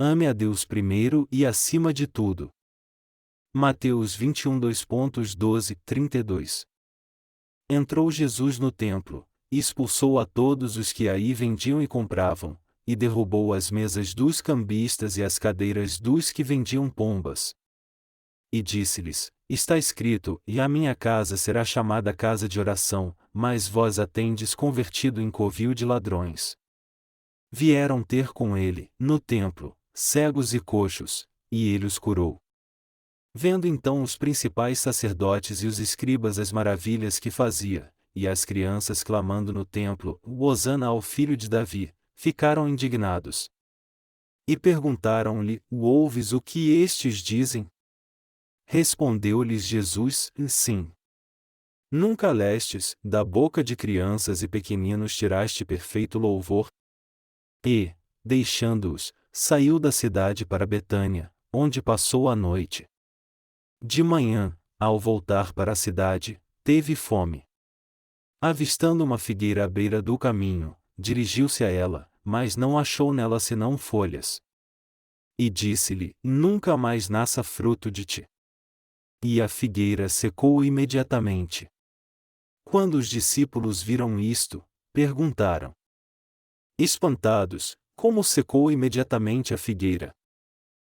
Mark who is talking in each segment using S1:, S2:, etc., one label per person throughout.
S1: Ame a Deus primeiro e acima de tudo. Mateus 21 2:12-32. Entrou Jesus no templo, e expulsou a todos os que aí vendiam e compravam, e derrubou as mesas dos cambistas e as cadeiras dos que vendiam pombas. E disse-lhes: Está escrito, e a minha casa será chamada casa de oração, mas vós a tendes convertido em covil de ladrões. Vieram ter com ele, no templo, cegos e coxos, e ele os curou. Vendo então os principais sacerdotes e os escribas as maravilhas que fazia, e as crianças clamando no templo, Hosana ao filho de Davi, ficaram indignados. E perguntaram-lhe: Ouves o que estes dizem? Respondeu-lhes Jesus: Sim. Nunca lestes, da boca de crianças e pequeninos tiraste perfeito louvor? E, deixando-os, saiu da cidade para Betânia, onde passou a noite. De manhã, ao voltar para a cidade, teve fome. Avistando uma figueira à beira do caminho, dirigiu-se a ela, mas não achou nela senão folhas. E disse-lhe: Nunca mais nasça fruto de ti. E a figueira secou imediatamente. Quando os discípulos viram isto, perguntaram, espantados, como secou imediatamente a figueira.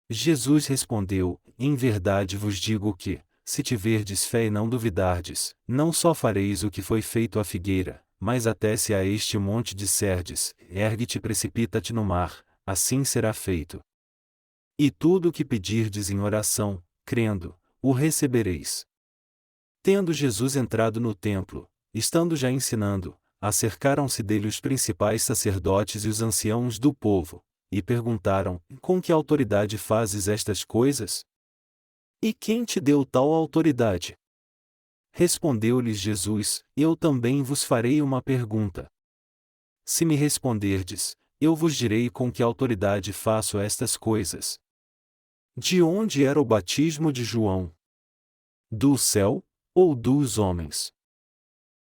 S1: Jesus respondeu: Em verdade vos digo que, se tiverdes fé e não duvidardes, não só fareis o que foi feito à figueira, mas até se a este monte disserdes: ergue-te e precipita-te no mar, assim será feito. E tudo o que pedirdes em oração, crendo, o recebereis. Tendo Jesus entrado no templo, estando já ensinando, acercaram-se dele os principais sacerdotes e os anciãos do povo, e perguntaram: Com que autoridade fazes estas coisas? E quem te deu tal autoridade? Respondeu-lhes Jesus: Eu também vos farei uma pergunta. Se me responderdes, eu vos direi com que autoridade faço estas coisas. De onde era o batismo de João? Do céu, ou dos homens?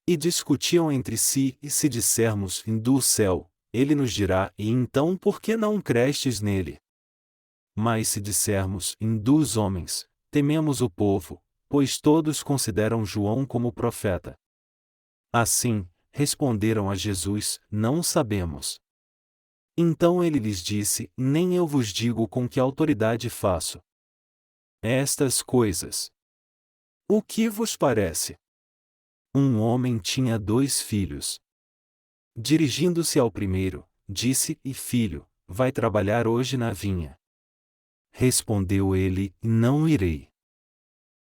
S1: E discutiam entre si, e se dissermos: do céu, ele nos dirá: e então por que não crestes nele? Mas se dissermos: dos homens, tememos o povo, pois todos consideram João como profeta. Assim, responderam a Jesus: Não sabemos. Então ele lhes disse: Nem eu vos digo com que autoridade faço estas coisas. O que vos parece? Um homem tinha 2 filhos. Dirigindo-se ao primeiro, disse: Filho, vai trabalhar hoje na vinha. Respondeu ele: Não irei.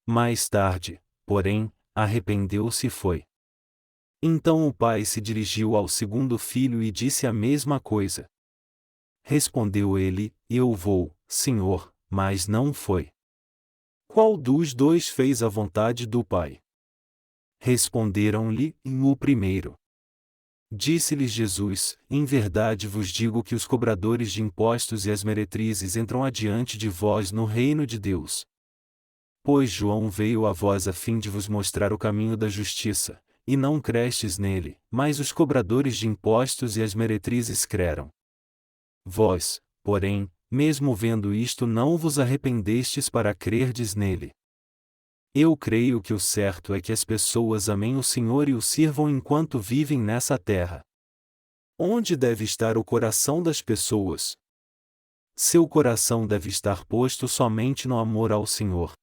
S1: Mais tarde, porém, arrependeu-se e foi. Então o pai se dirigiu ao segundo filho e disse a mesma coisa. Respondeu ele: Eu vou, Senhor, mas não foi. Qual dos 2 fez a vontade do pai? Responderam-lhe: O primeiro. Disse-lhes Jesus: Em verdade vos digo que os cobradores de impostos e as meretrizes entram adiante de vós no reino de Deus. Pois João veio a vós a fim de vos mostrar o caminho da justiça, e não crestes nele, mas os cobradores de impostos e as meretrizes creram. Vós, porém, mesmo vendo isto não vos arrependestes para crerdes nele. Eu creio que o certo é que as pessoas amem o Senhor e o sirvam enquanto vivem nessa terra. Onde deve estar o coração das pessoas? Seu coração deve estar posto somente no amor ao Senhor.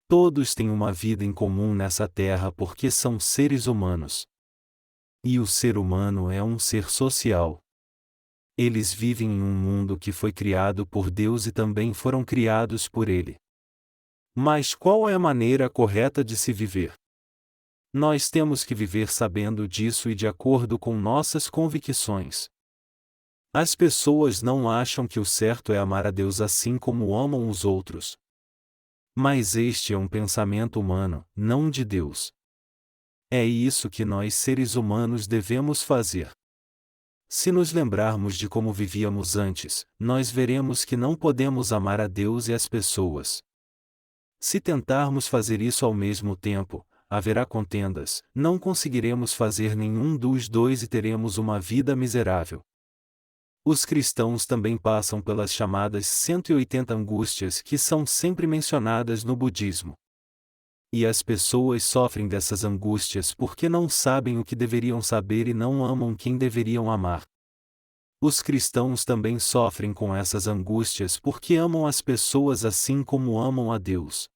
S1: Todos têm uma vida em comum nessa terra porque são seres humanos. E o ser humano é um ser social. Eles vivem em um mundo que foi criado por Deus e também foram criados por Ele. Mas qual é a maneira correta de se viver? Nós temos que viver sabendo disso e de acordo com nossas convicções. As pessoas não acham que o certo é amar a Deus assim como amam os outros. Mas este é um pensamento humano, não de Deus. É isso que nós seres humanos devemos fazer. Se nos lembrarmos de como vivíamos antes, nós veremos que não podemos amar a Deus e as pessoas. Se tentarmos fazer isso ao mesmo tempo, haverá contendas, não conseguiremos fazer nenhum dos 2 e teremos uma vida miserável. Os cristãos também passam pelas chamadas 180 angústias que são sempre mencionadas no budismo. E as pessoas sofrem dessas angústias porque não sabem o que deveriam saber e não amam quem deveriam amar. Os cristãos também sofrem com essas angústias porque amam as pessoas assim como amam a Deus.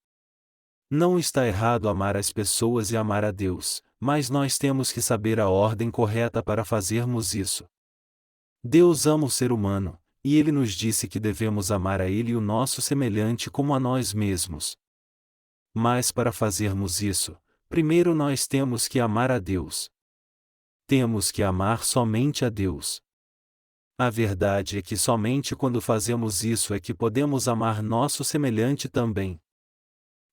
S1: Não está errado amar as pessoas e amar a Deus, mas nós temos que saber a ordem correta para fazermos isso. Deus ama o ser humano, e Ele nos disse que devemos amar a Ele e o nosso semelhante como a nós mesmos. Mas para fazermos isso, primeiro nós temos que amar a Deus. Temos que amar somente a Deus. A verdade é que somente quando fazemos isso é que podemos amar nosso semelhante também.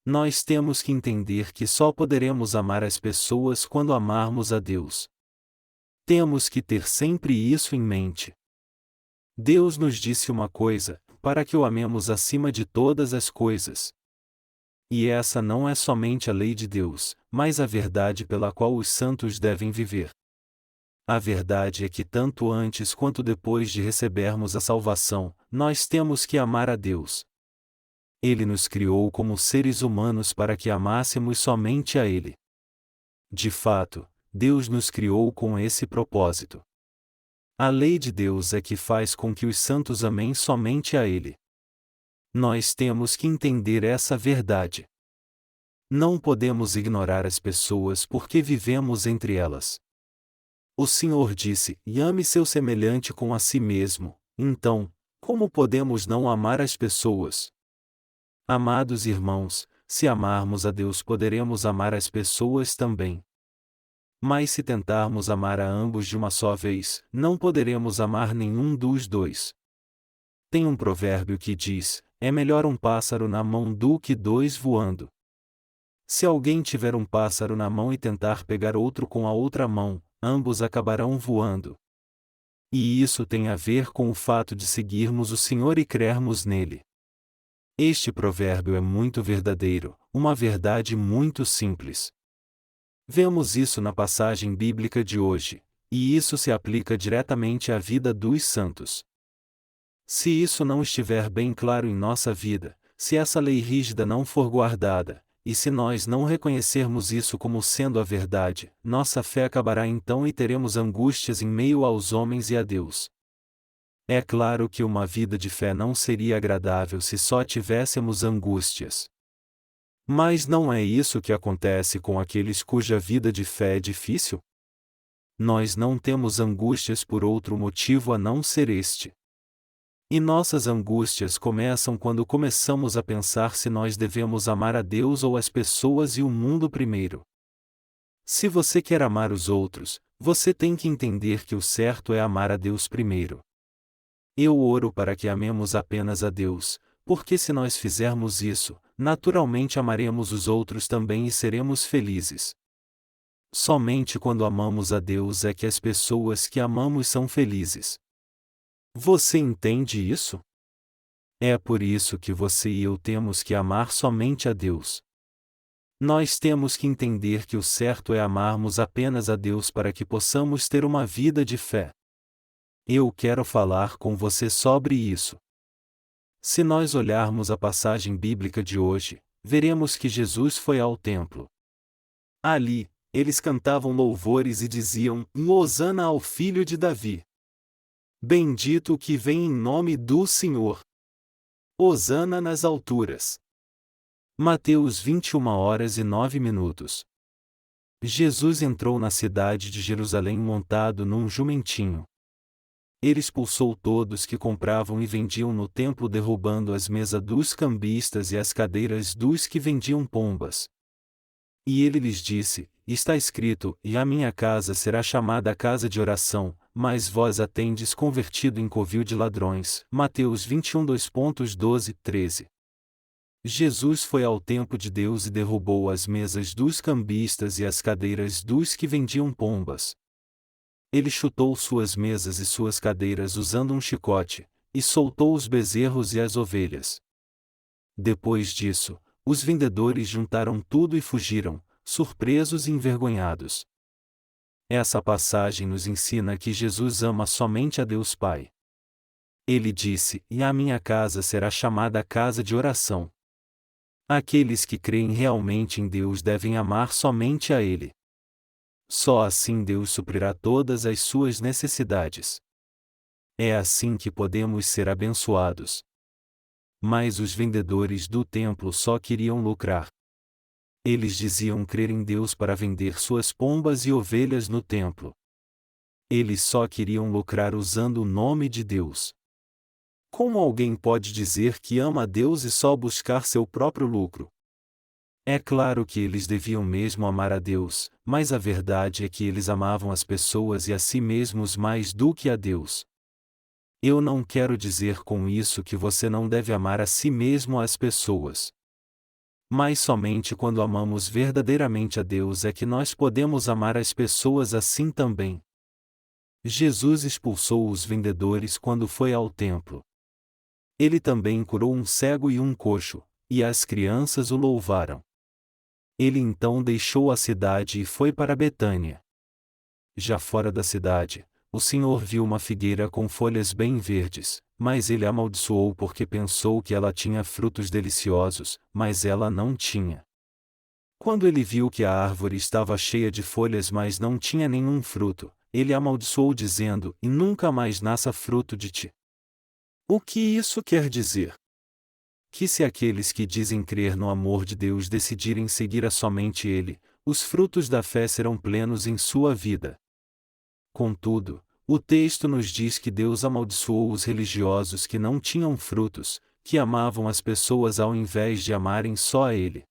S1: Nós temos que entender que só poderemos amar as pessoas quando amarmos a Deus. Temos que ter sempre isso em mente. Deus nos disse uma coisa, para que o amemos acima de todas as coisas. E essa não é somente a lei de Deus, mas a verdade pela qual os santos devem viver. A verdade é que tanto antes quanto depois de recebermos a salvação, nós temos que amar a Deus. Ele nos criou como seres humanos para que amássemos somente a Ele. De fato, Deus nos criou com esse propósito. A lei de Deus é que faz com que os santos amem somente a Ele. Nós temos que entender essa verdade. Não podemos ignorar as pessoas porque vivemos entre elas. O Senhor disse: "E ame seu semelhante com a si mesmo." Então, como podemos não amar as pessoas? Amados irmãos, se amarmos a Deus poderemos amar as pessoas também. Mas se tentarmos amar a ambos de uma só vez, não poderemos amar nenhum dos dois. Tem um provérbio que diz: "É melhor um pássaro na mão do que dois voando." Se alguém tiver um pássaro na mão e tentar pegar outro com a outra mão, ambos acabarão voando. E isso tem a ver com o fato de seguirmos o Senhor e crermos nele. Este provérbio é muito verdadeiro, uma verdade muito simples. Vemos isso na passagem bíblica de hoje, e isso se aplica diretamente à vida dos santos. Se isso não estiver bem claro em nossa vida, se essa lei rígida não for guardada, e se nós não reconhecermos isso como sendo a verdade, nossa fé acabará então e teremos angústias em meio aos homens e a Deus. É claro que uma vida de fé não seria agradável se só tivéssemos angústias. Mas não é isso que acontece com aqueles cuja vida de fé é difícil? Nós não temos angústias por outro motivo a não ser este. E nossas angústias começam quando começamos a pensar se nós devemos amar a Deus ou as pessoas e o mundo primeiro. Se você quer amar os outros, você tem que entender que o certo é amar a Deus primeiro. Eu oro para que amemos apenas a Deus, porque se nós fizermos isso, naturalmente amaremos os outros também e seremos felizes. Somente quando amamos a Deus é que as pessoas que amamos são felizes. Você entende isso? É por isso que você e eu temos que amar somente a Deus. Nós temos que entender que o certo é amarmos apenas a Deus para que possamos ter uma vida de fé. Eu quero falar com você sobre isso. Se nós olharmos a passagem bíblica de hoje, veremos que Jesus foi ao templo. Ali, eles cantavam louvores e diziam: "Hosana ao filho de Davi. Bendito o que vem em nome do Senhor. Hosana nas alturas." Mateus 21h09. Jesus entrou na cidade de Jerusalém montado num jumentinho. Ele expulsou todos que compravam e vendiam no templo, derrubando as mesas dos cambistas e as cadeiras dos que vendiam pombas. E ele lhes disse: "Está escrito: e a minha casa será chamada casa de oração, mas vós a tendes convertido em covil de ladrões." Mateus 21:12-13. Jesus foi ao templo de Deus e derrubou as mesas dos cambistas e as cadeiras dos que vendiam pombas. Ele chutou suas mesas e suas cadeiras usando um chicote, e soltou os bezerros e as ovelhas. Depois disso, os vendedores juntaram tudo e fugiram, surpresos e envergonhados. Essa passagem nos ensina que Jesus ama somente a Deus Pai. Ele disse: "E a minha casa será chamada casa de oração." Aqueles que creem realmente em Deus devem amar somente a Ele. Só assim Deus suprirá todas as suas necessidades. É assim que podemos ser abençoados. Mas os vendedores do templo só queriam lucrar. Eles diziam crer em Deus para vender suas pombas e ovelhas no templo. Eles só queriam lucrar usando o nome de Deus. Como alguém pode dizer que ama a Deus e só buscar seu próprio lucro? É claro que eles deviam mesmo amar a Deus, mas a verdade é que eles amavam as pessoas e a si mesmos mais do que a Deus. Eu não quero dizer com isso que você não deve amar a si mesmo ou as pessoas. Mas somente quando amamos verdadeiramente a Deus é que nós podemos amar as pessoas assim também. Jesus expulsou os vendedores quando foi ao templo. Ele também curou um cego e um coxo, e as crianças o louvaram. Ele então deixou a cidade e foi para Betânia. Já fora da cidade, o Senhor viu uma figueira com folhas bem verdes, mas ele a amaldiçoou porque pensou que ela tinha frutos deliciosos, mas ela não tinha. Quando ele viu que a árvore estava cheia de folhas mas não tinha nenhum fruto, ele a amaldiçoou dizendo: "E nunca mais nasça fruto de ti." O que isso quer dizer? Que se aqueles que dizem crer no amor de Deus decidirem seguir a somente Ele, os frutos da fé serão plenos em sua vida. Contudo, o texto nos diz que Deus amaldiçoou os religiosos que não tinham frutos, que amavam as pessoas ao invés de amarem só a Ele.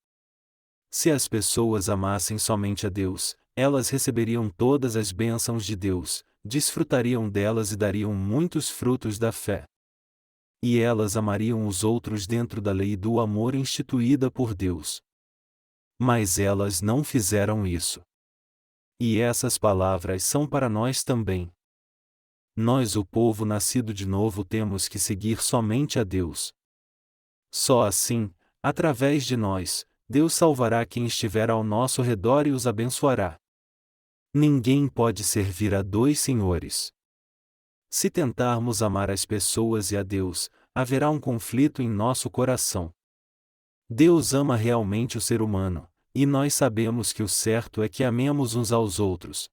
S1: Se as pessoas amassem somente a Deus, elas receberiam todas as bênçãos de Deus, desfrutariam delas e dariam muitos frutos da fé. E elas amariam os outros dentro da lei do amor instituída por Deus. Mas elas não fizeram isso. E essas palavras são para nós também. Nós, o povo nascido de novo, temos que seguir somente a Deus. Só assim, através de nós, Deus salvará quem estiver ao nosso redor e os abençoará. Ninguém pode servir a dois senhores. Se tentarmos amar as pessoas e a Deus, haverá um conflito em nosso coração. Deus ama realmente o ser humano, e nós sabemos que o certo é que amemos uns aos outros.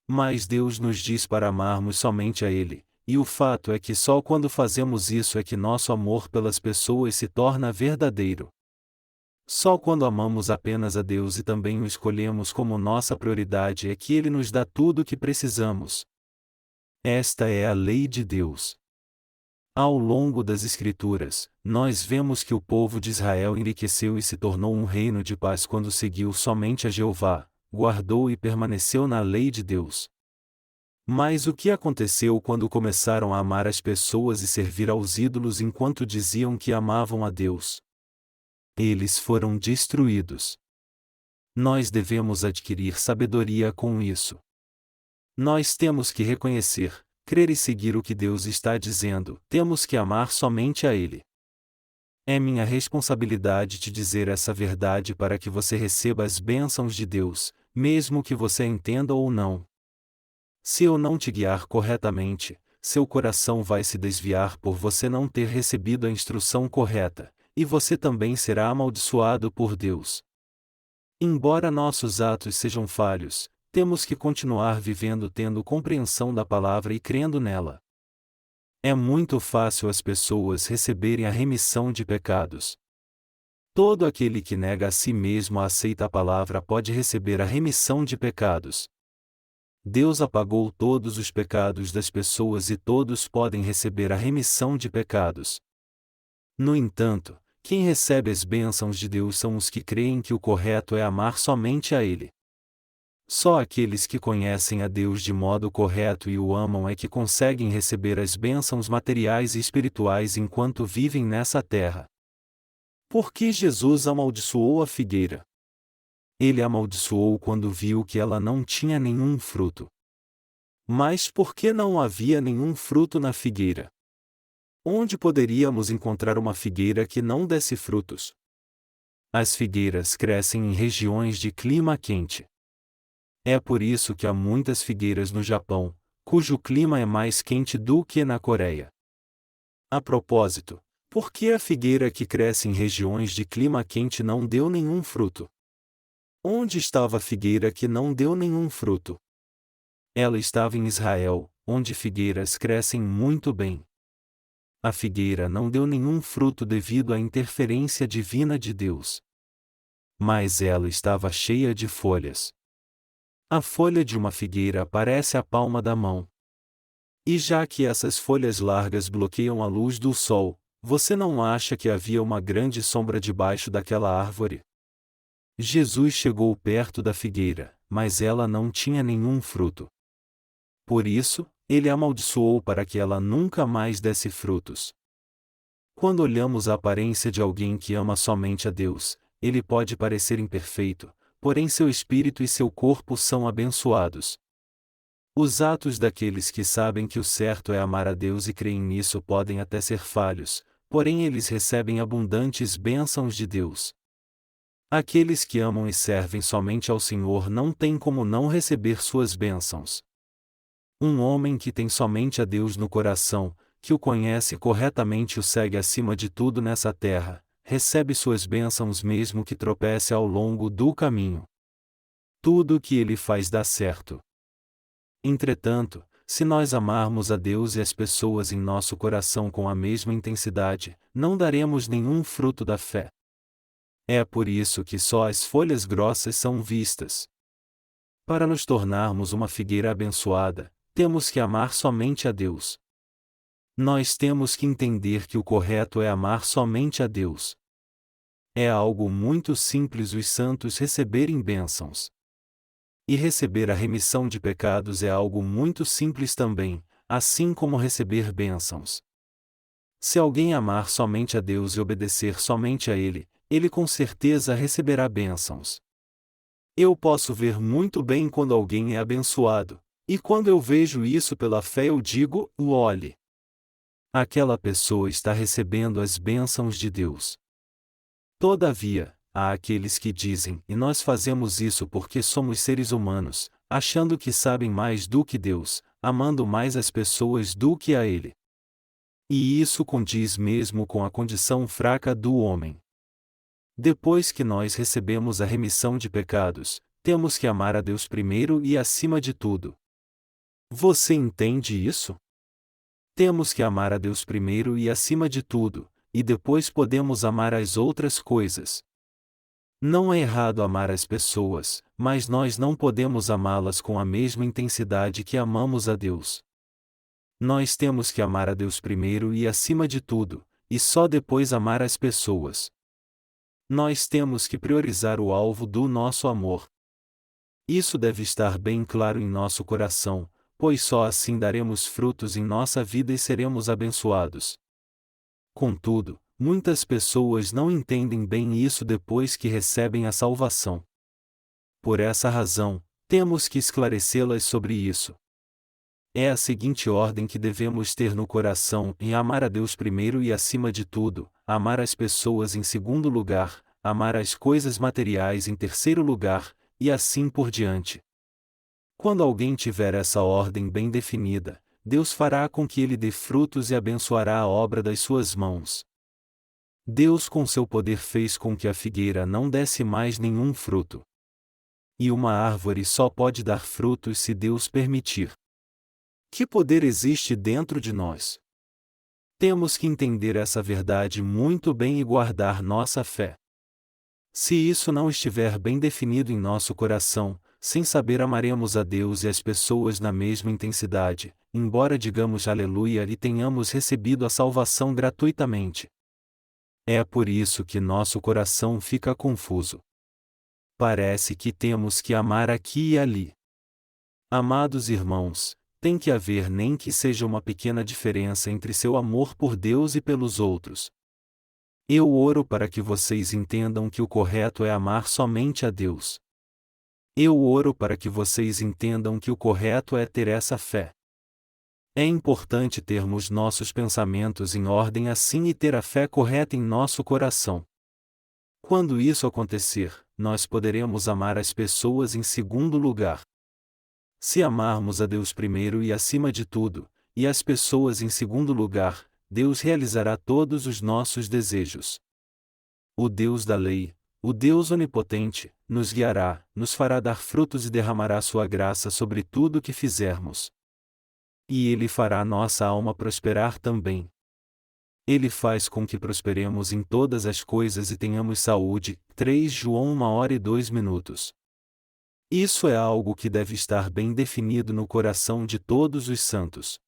S1: Mas Deus nos diz para amarmos somente a Ele, e o fato é que só quando fazemos isso é que nosso amor pelas pessoas se torna verdadeiro. Só quando amamos apenas a Deus e também o escolhemos como nossa prioridade é que Ele nos dá tudo o que precisamos. Esta é a lei de Deus. Ao longo das Escrituras, nós vemos que o povo de Israel enriqueceu e se tornou um reino de paz quando seguiu somente a Jeová, guardou e permaneceu na lei de Deus. Mas o que aconteceu quando começaram a amar as pessoas e servir aos ídolos enquanto diziam que amavam a Deus? Eles foram destruídos. Nós devemos adquirir sabedoria com isso. Nós temos que reconhecer, crer e seguir o que Deus está dizendo, temos que amar somente a Ele. É minha responsabilidade te dizer essa verdade para que você receba as bênçãos de Deus, mesmo que você entenda ou não. Se eu não te guiar corretamente, seu coração vai se desviar por você não ter recebido a instrução correta, e você também será amaldiçoado por Deus. Embora nossos atos sejam falhos, temos que continuar vivendo tendo compreensão da palavra e crendo nela. É muito fácil as pessoas receberem a remissão de pecados. Todo aquele que nega a si mesmo e aceita a palavra pode receber a remissão de pecados. Deus apagou todos os pecados das pessoas e todos podem receber a remissão de pecados. No entanto, quem recebe as bênçãos de Deus são os que creem que o correto é amar somente a Ele. Só aqueles que conhecem a Deus de modo correto e o amam é que conseguem receber as bênçãos materiais e espirituais enquanto vivem nessa terra. Por que Jesus amaldiçoou a figueira? Ele amaldiçoou quando viu que ela não tinha nenhum fruto. Mas por que não havia nenhum fruto na figueira? Onde poderíamos encontrar uma figueira que não desse frutos? As figueiras crescem em regiões de clima quente. É por isso que há muitas figueiras no Japão, cujo clima é mais quente do que na Coreia. A propósito, por que a figueira que cresce em regiões de clima quente não deu nenhum fruto? Onde estava a figueira que não deu nenhum fruto? Ela estava em Israel, onde figueiras crescem muito bem. A figueira não deu nenhum fruto devido à interferência divina de Deus. Mas ela estava cheia de folhas. A folha de uma figueira parece a palma da mão. E já que essas folhas largas bloqueiam a luz do sol, você não acha que havia uma grande sombra debaixo daquela árvore? Jesus chegou perto da figueira, mas ela não tinha nenhum fruto. Por isso, ele a amaldiçoou para que ela nunca mais desse frutos. Quando olhamos a aparência de alguém que ama somente a Deus, ele pode parecer imperfeito, porém seu espírito e seu corpo são abençoados. Os atos daqueles que sabem que o certo é amar a Deus e creem nisso podem até ser falhos, porém eles recebem abundantes bênçãos de Deus. Aqueles que amam e servem somente ao Senhor não têm como não receber suas bênçãos. Um homem que tem somente a Deus no coração, que o conhece corretamente e o segue acima de tudo nessa terra, recebe suas bênçãos mesmo que tropece ao longo do caminho. Tudo o que ele faz dá certo. Entretanto, se nós amarmos a Deus e as pessoas em nosso coração com a mesma intensidade, não daremos nenhum fruto da fé. É por isso que só as folhas grossas são vistas. Para nos tornarmos uma figueira abençoada, temos que amar somente a Deus. Nós temos que entender que o correto é amar somente a Deus. É algo muito simples os santos receberem bênçãos. E receber a remissão de pecados é algo muito simples também, assim como receber bênçãos. Se alguém amar somente a Deus e obedecer somente a Ele, ele com certeza receberá bênçãos. Eu posso ver muito bem quando alguém é abençoado, e quando eu vejo isso pela fé eu digo, olhe. Aquela pessoa está recebendo as bênçãos de Deus. Todavia, há aqueles que dizem, e nós fazemos isso porque somos seres humanos, achando que sabem mais do que Deus, amando mais as pessoas do que a Ele. E isso condiz mesmo com a condição fraca do homem. Depois que nós recebemos a remissão de pecados, temos que amar a Deus primeiro e acima de tudo. Você entende isso? Temos que amar a Deus primeiro e acima de tudo, e depois podemos amar as outras coisas. Não é errado amar as pessoas, mas nós não podemos amá-las com a mesma intensidade que amamos a Deus. Nós temos que amar a Deus primeiro e acima de tudo, e só depois amar as pessoas. Nós temos que priorizar o alvo do nosso amor. Isso deve estar bem claro em nosso coração, pois só assim daremos frutos em nossa vida e seremos abençoados. Contudo, muitas pessoas não entendem bem isso depois que recebem a salvação. Por essa razão, temos que esclarecê-las sobre isso. É a seguinte ordem que devemos ter no coração: em amar a Deus primeiro e acima de tudo, amar as pessoas em segundo lugar, amar as coisas materiais em terceiro lugar, e assim por diante. Quando alguém tiver essa ordem bem definida, Deus fará com que ele dê frutos e abençoará a obra das suas mãos. Deus com seu poder fez com que a figueira não desse mais nenhum fruto. E uma árvore só pode dar frutos se Deus permitir. Que poder existe dentro de nós? Temos que entender essa verdade muito bem e guardar nossa fé. Se isso não estiver bem definido em nosso coração, sem saber amaremos a Deus e as pessoas na mesma intensidade, embora digamos aleluia e tenhamos recebido a salvação gratuitamente. É por isso que nosso coração fica confuso. Parece que temos que amar aqui e ali. Amados irmãos, tem que haver nem que seja uma pequena diferença entre seu amor por Deus e pelos outros. Eu oro para que vocês entendam que o correto é amar somente a Deus. Eu oro para que vocês entendam que o correto é ter essa fé. É importante termos nossos pensamentos em ordem assim e ter a fé correta em nosso coração. Quando isso acontecer, nós poderemos amar as pessoas em segundo lugar. Se amarmos a Deus primeiro e acima de tudo, e as pessoas em segundo lugar, Deus realizará todos os nossos desejos. O Deus da lei, o Deus onipotente, nos guiará, nos fará dar frutos e derramará sua graça sobre tudo o que fizermos. E Ele fará nossa alma prosperar também. Ele faz com que prosperemos em todas as coisas e tenhamos saúde. 3 João 1h02. Isso é algo que deve estar bem definido no coração de todos os santos.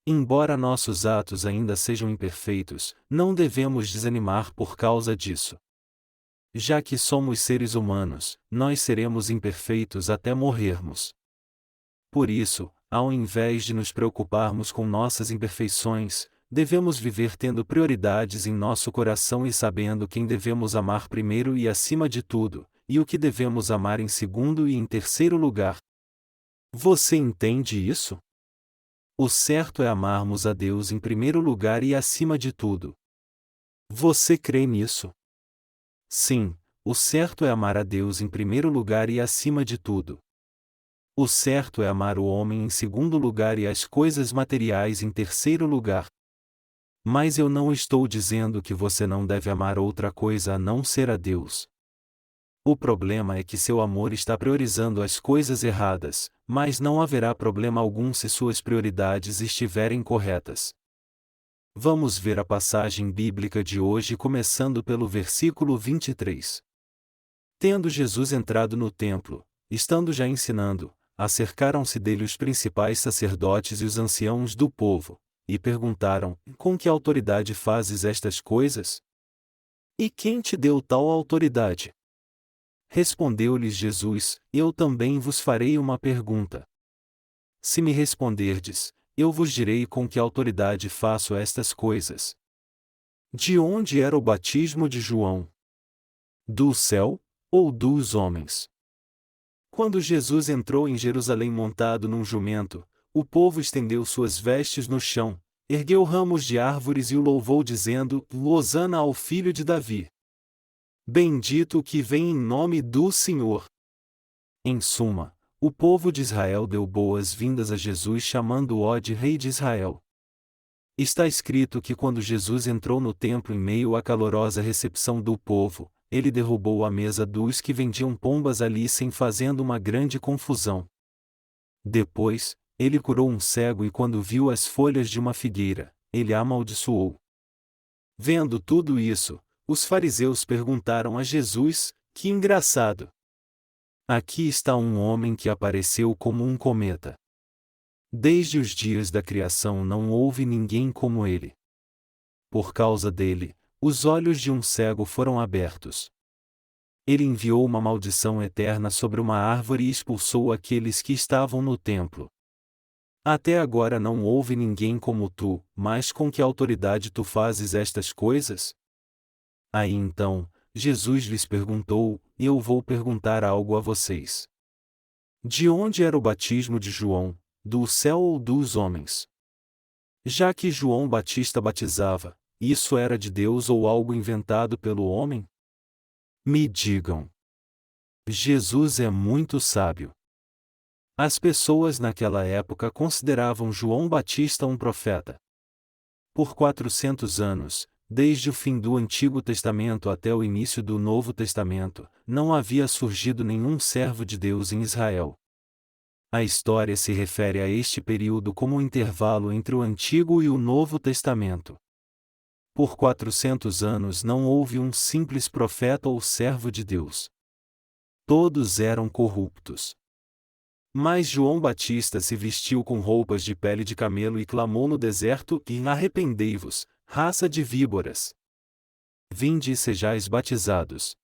S1: Embora nossos atos ainda sejam imperfeitos, não devemos desanimar por causa disso. Já que somos seres humanos, nós seremos imperfeitos até morrermos. Por isso, ao invés de nos preocuparmos com nossas imperfeições, devemos viver tendo prioridades em nosso coração e sabendo quem devemos amar primeiro e acima de tudo, e o que devemos amar em segundo e em terceiro lugar. Você entende isso? O certo é amarmos a Deus em primeiro lugar e acima de tudo. Você crê nisso? Sim, o certo é amar a Deus em primeiro lugar e acima de tudo. O certo é amar o homem em segundo lugar e as coisas materiais em terceiro lugar. Mas eu não estou dizendo que você não deve amar outra coisa a não ser a Deus. O problema é que seu amor está priorizando as coisas erradas, mas não haverá problema algum se suas prioridades estiverem corretas. Vamos ver a passagem bíblica de hoje começando pelo versículo 23. Tendo Jesus entrado no templo, estando já ensinando, acercaram-se dele os principais sacerdotes e os anciãos do povo, e perguntaram: com que autoridade fazes estas coisas? E quem te deu tal autoridade? Respondeu-lhes Jesus: eu também vos farei uma pergunta. Se me responderdes, eu vos direi com que autoridade faço estas coisas. De onde era o batismo de João? Do céu, ou dos homens? Quando Jesus entrou em Jerusalém montado num jumento, o povo estendeu suas vestes no chão, ergueu ramos de árvores e o louvou dizendo: Hosana ao filho de Davi. Bendito o que vem em nome do Senhor. Em suma, o povo de Israel deu boas-vindas a Jesus chamando-o de Rei de Israel. Está escrito que quando Jesus entrou no templo em meio à calorosa recepção do povo, ele derrubou a mesa dos que vendiam pombas ali sem fazendo uma grande confusão. Depois, ele curou um cego e quando viu as folhas de uma figueira, ele a amaldiçoou. Vendo tudo isso, os fariseus perguntaram a Jesus: que engraçado! Aqui está um homem que apareceu como um cometa. Desde os dias da criação não houve ninguém como ele. Por causa dele, os olhos de um cego foram abertos. Ele enviou uma maldição eterna sobre uma árvore e expulsou aqueles que estavam no templo. Até agora não houve ninguém como tu, mas com que autoridade tu fazes estas coisas? Aí então, Jesus lhes perguntou: eu vou perguntar algo a vocês. De onde era o batismo de João, do céu ou dos homens? Já que João Batista batizava, isso era de Deus ou algo inventado pelo homem? Me digam. Jesus é muito sábio. As pessoas naquela época consideravam João Batista um profeta. Por 400 anos, desde o fim do Antigo Testamento até o início do Novo Testamento, não havia surgido nenhum servo de Deus em Israel. A história se refere a este período como um intervalo entre o Antigo e o Novo Testamento. Por 400 anos não houve um simples profeta ou servo de Deus. Todos eram corruptos. Mas João Batista se vestiu com roupas de pele de camelo e clamou no deserto: arrependei-vos, raça de víboras. Vinde e sejais batizados.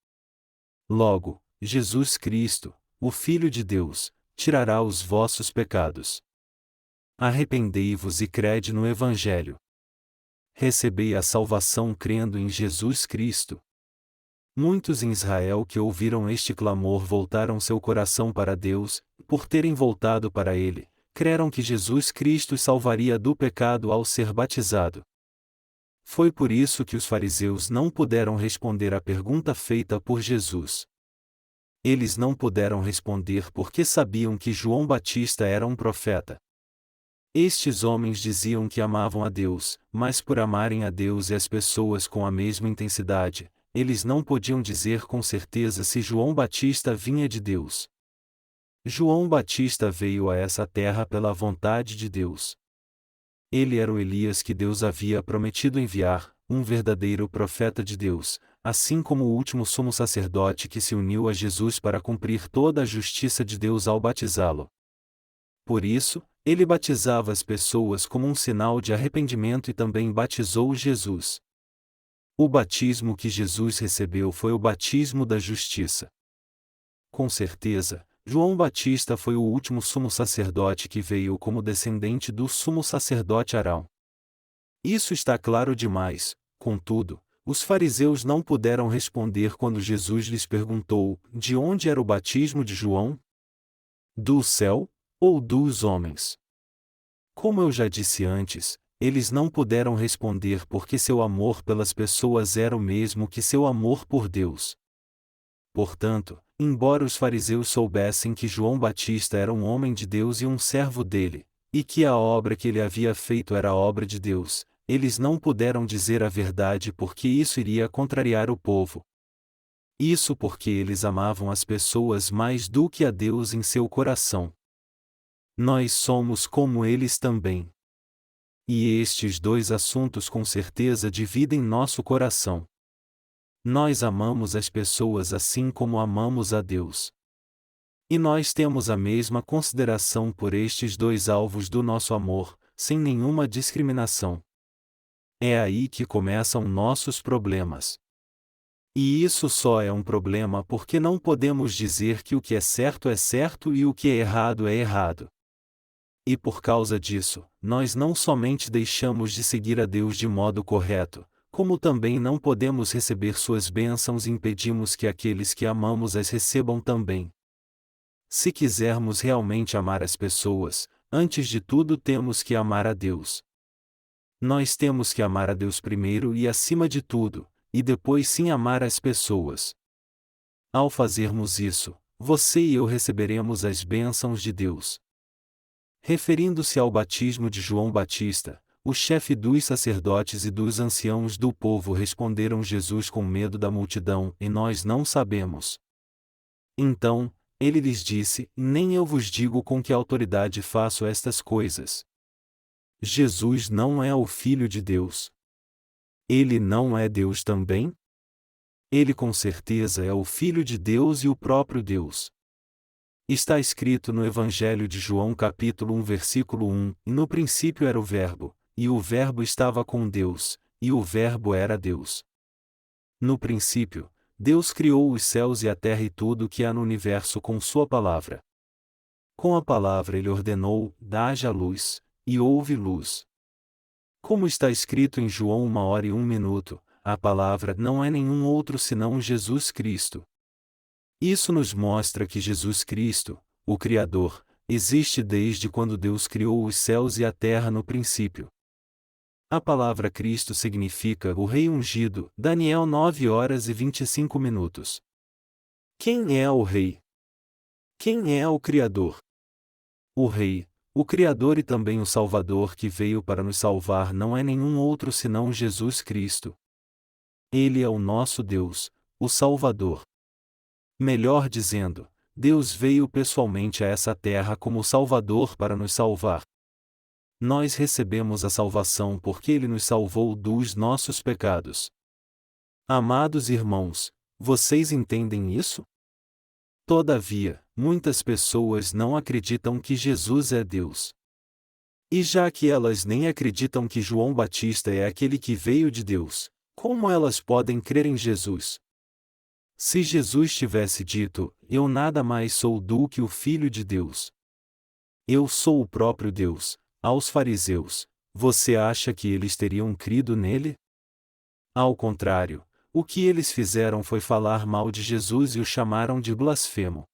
S1: Logo, Jesus Cristo, o Filho de Deus, tirará os vossos pecados. Arrependei-vos e crede no Evangelho. Recebei a salvação crendo em Jesus Cristo. Muitos em Israel que ouviram este clamor voltaram seu coração para Deus, por terem voltado para Ele, creram que Jesus Cristo os salvaria do pecado ao ser batizado. Foi por isso que os fariseus não puderam responder à pergunta feita por Jesus. Eles não puderam responder porque sabiam que João Batista era um profeta. Estes homens diziam que amavam a Deus, mas por amarem a Deus e as pessoas com a mesma intensidade, eles não podiam dizer com certeza se João Batista vinha de Deus. João Batista veio a essa terra pela vontade de Deus. Ele era o Elias que Deus havia prometido enviar, um verdadeiro profeta de Deus, assim como o último sumo sacerdote que se uniu a Jesus para cumprir toda a justiça de Deus ao batizá-lo. Por isso, ele batizava as pessoas como um sinal de arrependimento e também batizou Jesus. O batismo que Jesus recebeu foi o batismo da justiça. Com certeza, João Batista foi o último sumo sacerdote que veio como descendente do sumo sacerdote Arão. Isso está claro demais, contudo, os fariseus não puderam responder quando Jesus lhes perguntou: de onde era o batismo de João? Do céu, ou dos homens? Como eu já disse antes, eles não puderam responder porque seu amor pelas pessoas era o mesmo que seu amor por Deus. Portanto, embora os fariseus soubessem que João Batista era um homem de Deus e um servo dele, e que a obra que ele havia feito era a obra de Deus, eles não puderam dizer a verdade porque isso iria contrariar o povo. Isso porque eles amavam as pessoas mais do que a Deus em seu coração. Nós somos como eles também. E estes dois assuntos com certeza dividem nosso coração. Nós amamos as pessoas assim como amamos a Deus. E nós temos a mesma consideração por estes dois alvos do nosso amor, sem nenhuma discriminação. É aí que começam nossos problemas. E isso só é um problema porque não podemos dizer que o que é certo e o que é errado. E por causa disso, nós não somente deixamos de seguir a Deus de modo correto, como também não podemos receber suas bênçãos e impedimos que aqueles que amamos as recebam também. Se quisermos realmente amar as pessoas, antes de tudo temos que amar a Deus. Nós temos que amar a Deus primeiro e acima de tudo, e depois sim amar as pessoas. Ao fazermos isso, você e eu receberemos as bênçãos de Deus. Referindo-se ao batismo de João Batista, o chefe dos sacerdotes e dos anciãos do povo responderam Jesus com medo da multidão: e nós não sabemos. Então, ele lhes disse: nem eu vos digo com que autoridade faço estas coisas. Jesus não é o Filho de Deus. Ele não é Deus também? Ele com certeza é o Filho de Deus e o próprio Deus. Está escrito no Evangelho de João capítulo 1 versículo 1, no princípio era o Verbo, e o Verbo estava com Deus, e o Verbo era Deus. No princípio, Deus criou os céus e a terra e tudo o que há no universo com sua palavra. Com a palavra ele ordenou: haja luz, e houve luz. Como está escrito em João 1h01, a palavra não é nenhum outro senão Jesus Cristo. Isso nos mostra que Jesus Cristo, o Criador, existe desde quando Deus criou os céus e a terra no princípio. A palavra Cristo significa o Rei ungido, Daniel 9h25. Quem é o Rei? Quem é o Criador? O Rei, o Criador e também o Salvador que veio para nos salvar não é nenhum outro senão Jesus Cristo. Ele é o nosso Deus, o Salvador. Melhor dizendo, Deus veio pessoalmente a essa terra como Salvador para nos salvar. Nós recebemos a salvação porque Ele nos salvou dos nossos pecados. Amados irmãos, vocês entendem isso? Todavia, muitas pessoas não acreditam que Jesus é Deus. E já que elas nem acreditam que João Batista é aquele que veio de Deus, como elas podem crer em Jesus? Se Jesus tivesse dito: eu nada mais sou do que o Filho de Deus. Eu sou o próprio Deus, aos fariseus, você acha que eles teriam crido nele? Ao contrário, o que eles fizeram foi falar mal de Jesus e o chamaram de blasfemo.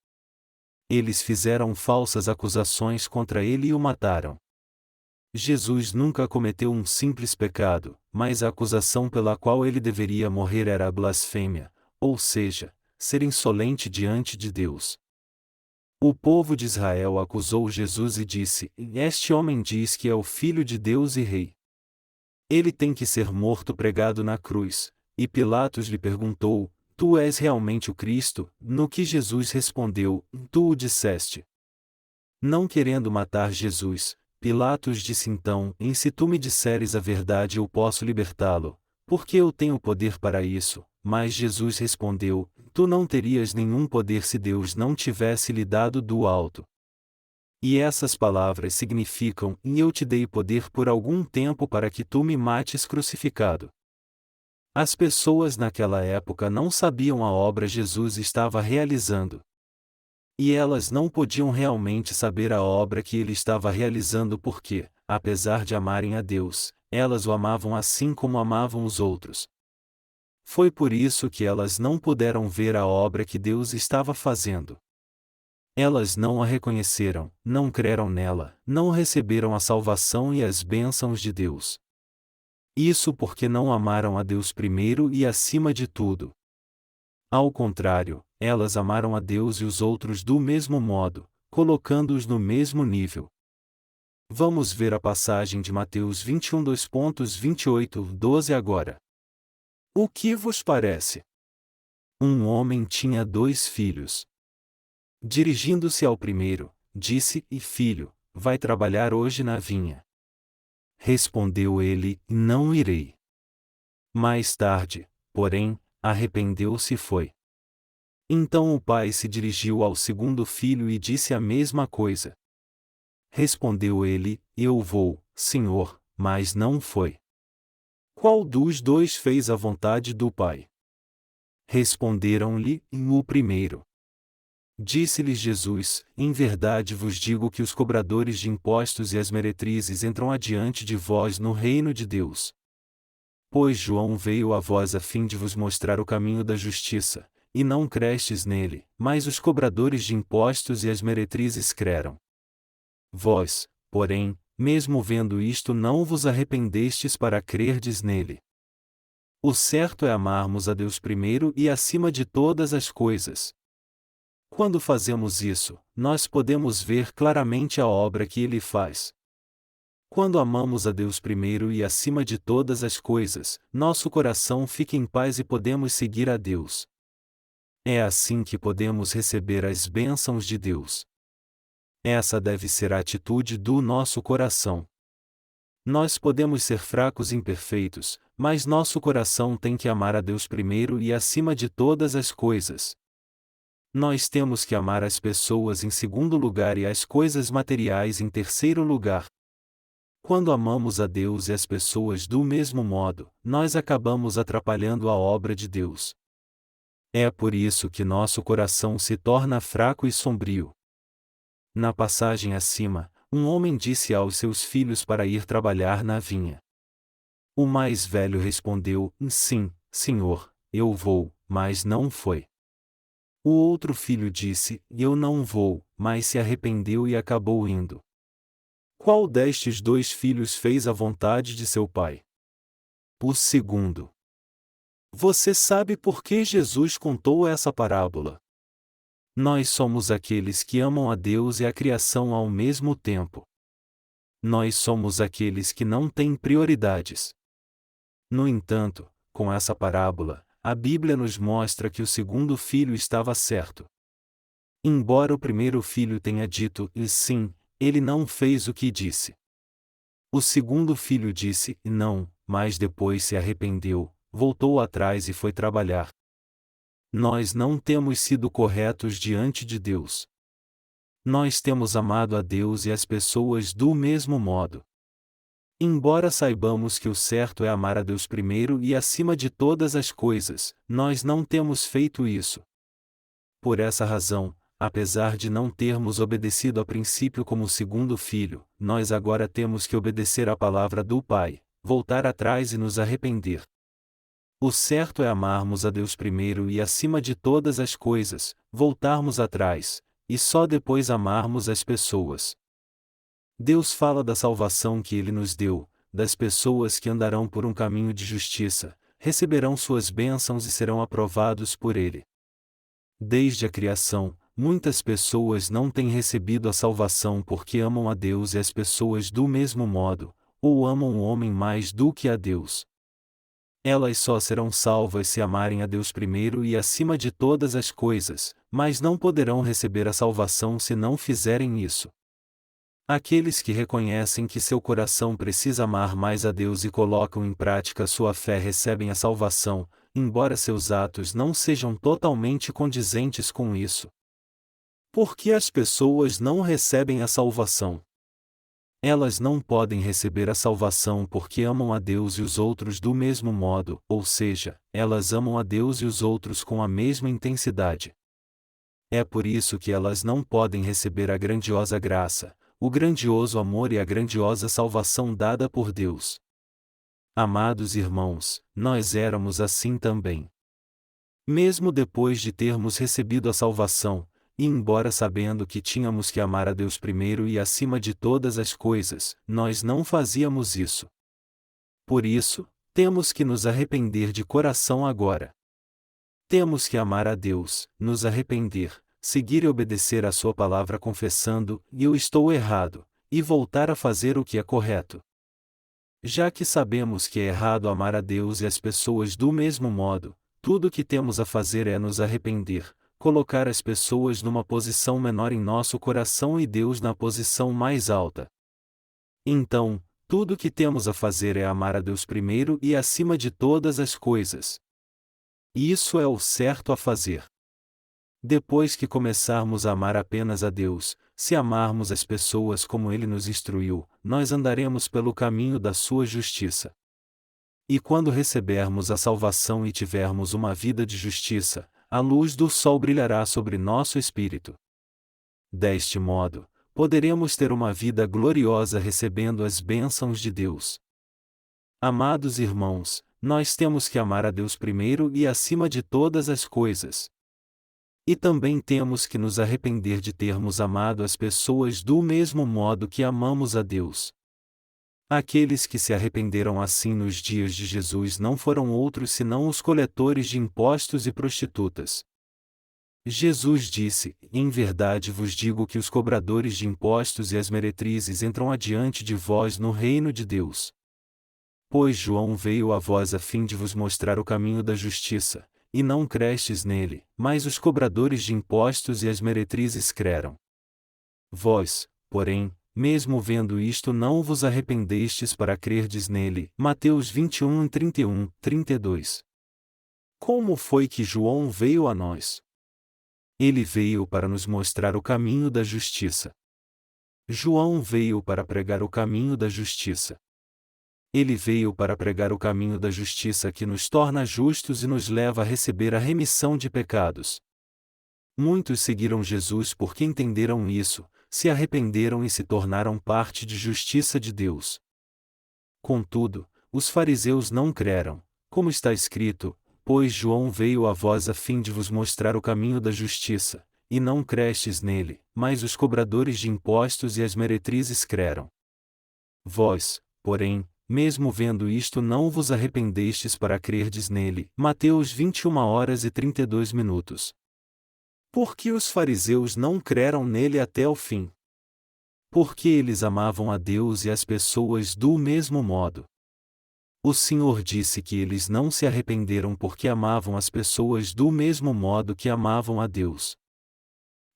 S1: Eles fizeram falsas acusações contra ele e o mataram. Jesus nunca cometeu um simples pecado, mas a acusação pela qual ele deveria morrer era a blasfêmia, ou seja, ser insolente diante de Deus. O povo de Israel acusou Jesus e disse: Este homem diz que é o Filho de Deus e Rei. Ele tem que ser morto pregado na cruz. E Pilatos lhe perguntou: Tu és realmente o Cristo? No que Jesus respondeu: Tu o disseste. Não querendo matar Jesus, Pilatos disse então: Se tu me disseres a verdade, eu posso libertá-lo, porque eu tenho poder para isso. Mas Jesus respondeu: Tu não terias nenhum poder se Deus não tivesse lhe dado do alto. E essas palavras significam: Eu te dei poder por algum tempo para que tu me mates crucificado. As pessoas naquela época não sabiam a obra Jesus estava realizando. E elas não podiam realmente saber a obra que ele estava realizando porque, apesar de amarem a Deus, elas o amavam assim como amavam os outros. Foi por isso que elas não puderam ver a obra que Deus estava fazendo. Elas não a reconheceram, não creram nela, não receberam a salvação e as bênçãos de Deus. Isso porque não amaram a Deus primeiro e acima de tudo. Ao contrário, elas amaram a Deus e os outros do mesmo modo, colocando-os no mesmo nível. Vamos ver a passagem de Mateus 21 2:28-12 agora. O que vos parece? Um homem tinha 2 filhos. Dirigindo-se ao primeiro, disse: Filho, vai trabalhar hoje na vinha. Respondeu ele: Não irei. Mais tarde, porém, arrependeu-se e foi. Então o pai se dirigiu ao segundo filho e disse a mesma coisa. Respondeu ele: Eu vou, Senhor, mas não foi. Qual dos 2 fez a vontade do pai? Responderam-lhe: O primeiro. Disse-lhes Jesus: Em verdade vos digo que os cobradores de impostos e as meretrizes entram adiante de vós no reino de Deus. Pois João veio a vós a fim de vos mostrar o caminho da justiça, e não crestes nele, mas os cobradores de impostos e as meretrizes creram. Vós, porém, mesmo vendo isto, não vos arrependestes para crerdes nele. O certo é amarmos a Deus primeiro e acima de todas as coisas. Quando fazemos isso, nós podemos ver claramente a obra que ele faz. Quando amamos a Deus primeiro e acima de todas as coisas, nosso coração fica em paz e podemos seguir a Deus. É assim que podemos receber as bênçãos de Deus. Essa deve ser a atitude do nosso coração. Nós podemos ser fracos e imperfeitos, mas nosso coração tem que amar a Deus primeiro e acima de todas as coisas. Nós temos que amar as pessoas em segundo lugar e as coisas materiais em terceiro lugar. Quando amamos a Deus e as pessoas do mesmo modo, nós acabamos atrapalhando a obra de Deus. É por isso que nosso coração se torna fraco e sombrio. Na passagem acima, um homem disse aos seus filhos para ir trabalhar na vinha. O mais velho respondeu: Sim, Senhor, eu vou, mas não foi. O outro filho disse: Eu não vou, mas se arrependeu e acabou indo. Qual destes 2 filhos fez a vontade de seu pai? O segundo. Você sabe por que Jesus contou essa parábola? Nós somos aqueles que amam a Deus e a criação ao mesmo tempo. Nós somos aqueles que não têm prioridades. No entanto, com essa parábola, a Bíblia nos mostra que o segundo filho estava certo. Embora o primeiro filho tenha dito sim, ele não fez o que disse. O segundo filho disse não, mas depois se arrependeu, voltou atrás e foi trabalhar. Nós não temos sido corretos diante de Deus. Nós temos amado a Deus e as pessoas do mesmo modo. Embora saibamos que o certo é amar a Deus primeiro e acima de todas as coisas, nós não temos feito isso. Por essa razão, apesar de não termos obedecido a princípio como o segundo filho, nós agora temos que obedecer à palavra do Pai, voltar atrás e nos arrepender. O certo é amarmos a Deus primeiro e acima de todas as coisas, voltarmos atrás, e só depois amarmos as pessoas. Deus fala da salvação que Ele nos deu, das pessoas que andarão por um caminho de justiça, receberão suas bênçãos e serão aprovados por Ele. Desde a criação, muitas pessoas não têm recebido a salvação porque amam a Deus e as pessoas do mesmo modo, ou amam o homem mais do que a Deus. Elas só serão salvas se amarem a Deus primeiro e acima de todas as coisas, mas não poderão receber a salvação se não fizerem isso. Aqueles que reconhecem que seu coração precisa amar mais a Deus e colocam em prática sua fé recebem a salvação, embora seus atos não sejam totalmente condizentes com isso. Por que as pessoas não recebem a salvação? Elas não podem receber a salvação porque amam a Deus e os outros do mesmo modo, ou seja, elas amam a Deus e os outros com a mesma intensidade. É por isso que elas não podem receber a grandiosa graça, o grandioso amor e a grandiosa salvação dada por Deus. Amados irmãos, nós éramos assim também. Mesmo depois de termos recebido a salvação, e embora sabendo que tínhamos que amar a Deus primeiro e acima de todas as coisas, nós não fazíamos isso. Por isso, temos que nos arrepender de coração agora. Temos que amar a Deus, nos arrepender, seguir e obedecer a sua palavra confessando, eu estou errado, e voltar a fazer o que é correto. Já que sabemos que é errado amar a Deus e as pessoas do mesmo modo, tudo o que temos a fazer é nos arrepender, colocar as pessoas numa posição menor em nosso coração e Deus na posição mais alta. Então, tudo o que temos a fazer é amar a Deus primeiro e acima de todas as coisas. Isso é o certo a fazer. Depois que começarmos a amar apenas a Deus, se amarmos as pessoas como Ele nos instruiu, nós andaremos pelo caminho da sua justiça. E quando recebermos a salvação e tivermos uma vida de justiça, a luz do sol brilhará sobre nosso espírito. Deste modo, poderemos ter uma vida gloriosa recebendo as bênçãos de Deus. Amados irmãos, nós temos que amar a Deus primeiro e acima de todas as coisas. E também temos que nos arrepender de termos amado as pessoas do mesmo modo que amamos a Deus. Aqueles que se arrependeram assim nos dias de Jesus não foram outros senão os coletores de impostos e prostitutas. Jesus disse: em verdade vos digo que os cobradores de impostos e as meretrizes entram adiante de vós no reino de Deus. Pois João veio a vós a fim de vos mostrar o caminho da justiça, e não crestes nele, mas os cobradores de impostos e as meretrizes creram. Vós, porém, mesmo vendo isto não vos arrependestes para crerdes nele. Mateus 21, 31, 32. Como foi que João veio a nós? Ele veio para nos mostrar o caminho da justiça. João veio para pregar o caminho da justiça. Ele veio para pregar o caminho da justiça que nos torna justos e nos leva a receber a remissão de pecados. Muitos seguiram Jesus porque entenderam isso, se arrependeram e se tornaram parte de justiça de Deus. Contudo, os fariseus não creram, como está escrito: pois João veio a vós a fim de vos mostrar o caminho da justiça, e não crestes nele, mas os cobradores de impostos e as meretrizes creram. Vós, porém, mesmo vendo isto não vos arrependestes para crerdes nele. Mateus 21h32. Por que os fariseus não creram nele até o fim? Porque eles amavam a Deus e as pessoas do mesmo modo. O Senhor disse que eles não se arrependeram porque amavam as pessoas do mesmo modo que amavam a Deus.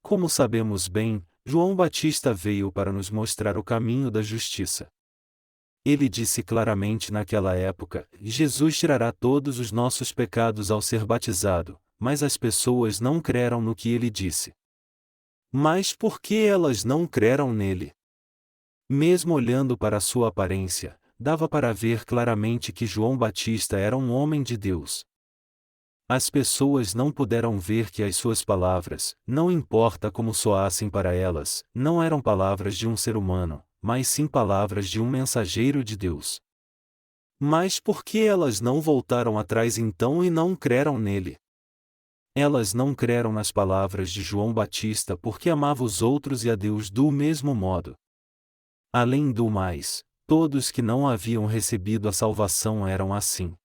S1: Como sabemos bem, João Batista veio para nos mostrar o caminho da justiça. Ele disse claramente naquela época: Jesus tirará todos os nossos pecados ao ser batizado, mas as pessoas não creram no que ele disse. Mas por que elas não creram nele? Mesmo olhando para sua aparência, dava para ver claramente que João Batista era um homem de Deus. As pessoas não puderam ver que as suas palavras, não importa como soassem para elas, não eram palavras de um ser humano, mas sim palavras de um mensageiro de Deus. Mas por que elas não voltaram atrás então e não creram nele? Elas não creram nas palavras de João Batista porque amava os outros e a Deus do mesmo modo. Além do mais, todos que não haviam recebido a salvação eram assim.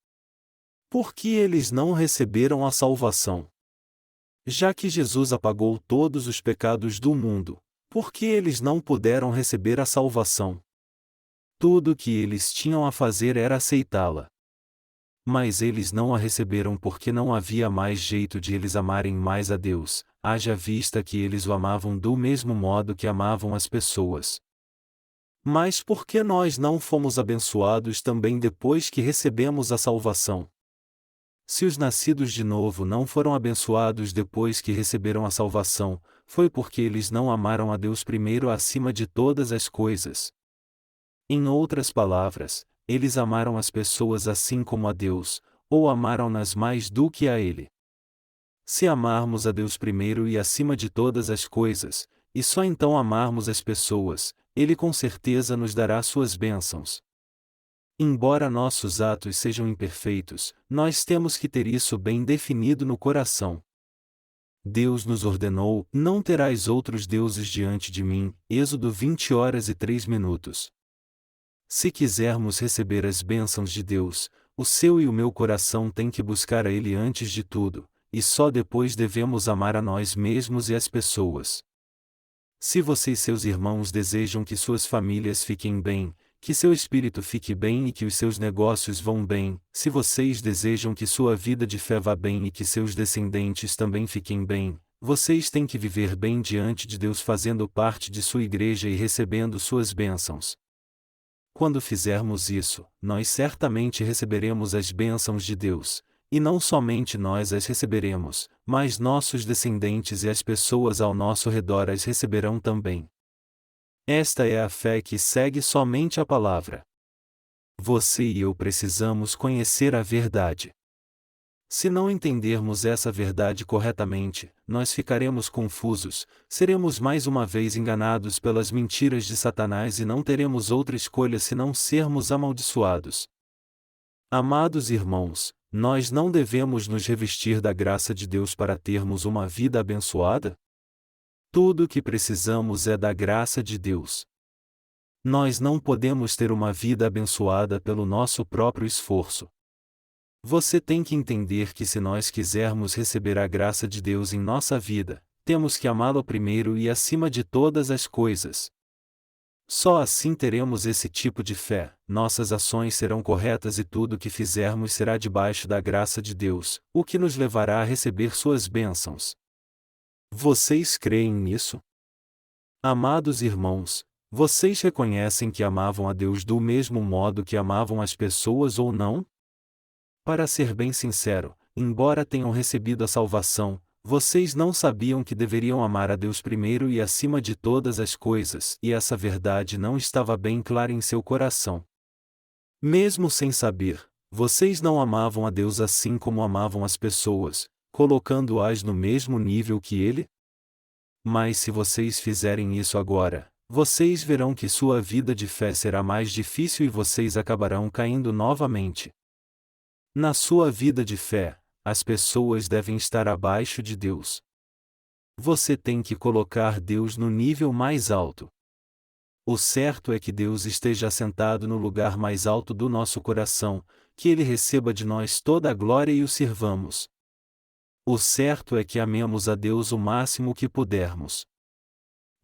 S1: Por que eles não receberam a salvação? Já que Jesus apagou todos os pecados do mundo, por que eles não puderam receber a salvação? Tudo o que eles tinham a fazer era aceitá-la. Mas eles não a receberam porque não havia mais jeito de eles amarem mais a Deus, haja vista que eles o amavam do mesmo modo que amavam as pessoas. Mas por que nós não fomos abençoados também depois que recebemos a salvação? Se os nascidos de novo não foram abençoados depois que receberam a salvação, foi porque eles não amaram a Deus primeiro acima de todas as coisas. Em outras palavras, eles amaram as pessoas assim como a Deus, ou amaram-nas mais do que a Ele. Se amarmos a Deus primeiro e acima de todas as coisas, e só então amarmos as pessoas, Ele com certeza nos dará suas bênçãos. Embora nossos atos sejam imperfeitos, nós temos que ter isso bem definido no coração. Deus nos ordenou: não terás outros deuses diante de mim. Êxodo 20h03. Se quisermos receber as bênçãos de Deus, o seu e o meu coração tem que buscar a Ele antes de tudo, e só depois devemos amar a nós mesmos e as pessoas. Se você e seus irmãos desejam que suas famílias fiquem bem, que seu espírito fique bem e que os seus negócios vão bem, se vocês desejam que sua vida de fé vá bem e que seus descendentes também fiquem bem, vocês têm que viver bem diante de Deus fazendo parte de sua igreja e recebendo suas bênçãos. Quando fizermos isso, nós certamente receberemos as bênçãos de Deus, e não somente nós as receberemos, mas nossos descendentes e as pessoas ao nosso redor as receberão também. Esta é a fé que segue somente a palavra. Você e eu precisamos conhecer a verdade. Se não entendermos essa verdade corretamente, nós ficaremos confusos, seremos mais uma vez enganados pelas mentiras de Satanás e não teremos outra escolha senão sermos amaldiçoados. Amados irmãos, nós não devemos nos revestir da graça de Deus para termos uma vida abençoada? Tudo o que precisamos é da graça de Deus. Nós não podemos ter uma vida abençoada pelo nosso próprio esforço. Você tem que entender que se nós quisermos receber a graça de Deus em nossa vida, temos que amá-lo primeiro e acima de todas as coisas. Só assim teremos esse tipo de fé, nossas ações serão corretas e tudo o que fizermos será debaixo da graça de Deus, o que nos levará a receber suas bênçãos. Vocês creem nisso? Amados irmãos, vocês reconhecem que amavam a Deus do mesmo modo que amavam as pessoas ou não? Para ser bem sincero, embora tenham recebido a salvação, vocês não sabiam que deveriam amar a Deus primeiro e acima de todas as coisas, e essa verdade não estava bem clara em seu coração. Mesmo sem saber, vocês não amavam a Deus assim como amavam as pessoas, colocando-as no mesmo nível que Ele? Mas se vocês fizerem isso agora, vocês verão que sua vida de fé será mais difícil e vocês acabarão caindo novamente. Na sua vida de fé, as pessoas devem estar abaixo de Deus. Você tem que colocar Deus no nível mais alto. O certo é que Deus esteja assentado no lugar mais alto do nosso coração, que Ele receba de nós toda a glória e o sirvamos. O certo é que amemos a Deus o máximo que pudermos.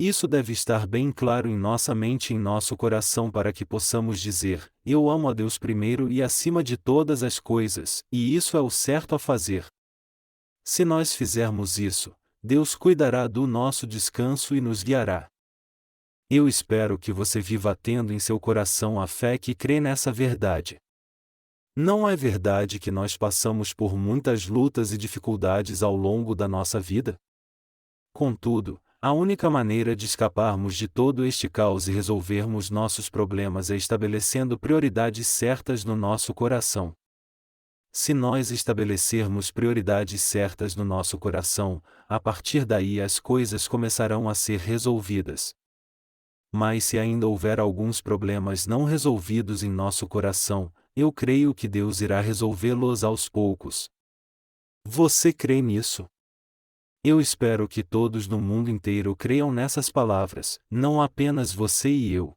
S1: Isso deve estar bem claro em nossa mente e em nosso coração para que possamos dizer: eu amo a Deus primeiro e acima de todas as coisas, e isso é o certo a fazer. Se nós fizermos isso, Deus cuidará do nosso descanso e nos guiará. Eu espero que você viva tendo em seu coração a fé que crê nessa verdade. Não é verdade que nós passamos por muitas lutas e dificuldades ao longo da nossa vida? Contudo, a única maneira de escaparmos de todo este caos e resolvermos nossos problemas é estabelecendo prioridades certas no nosso coração. Se nós estabelecermos prioridades certas no nosso coração, a partir daí as coisas começarão a ser resolvidas. Mas se ainda houver alguns problemas não resolvidos em nosso coração, eu creio que Deus irá resolvê-los aos poucos. Você crê nisso? Eu espero que todos no mundo inteiro creiam nessas palavras, não apenas você e eu.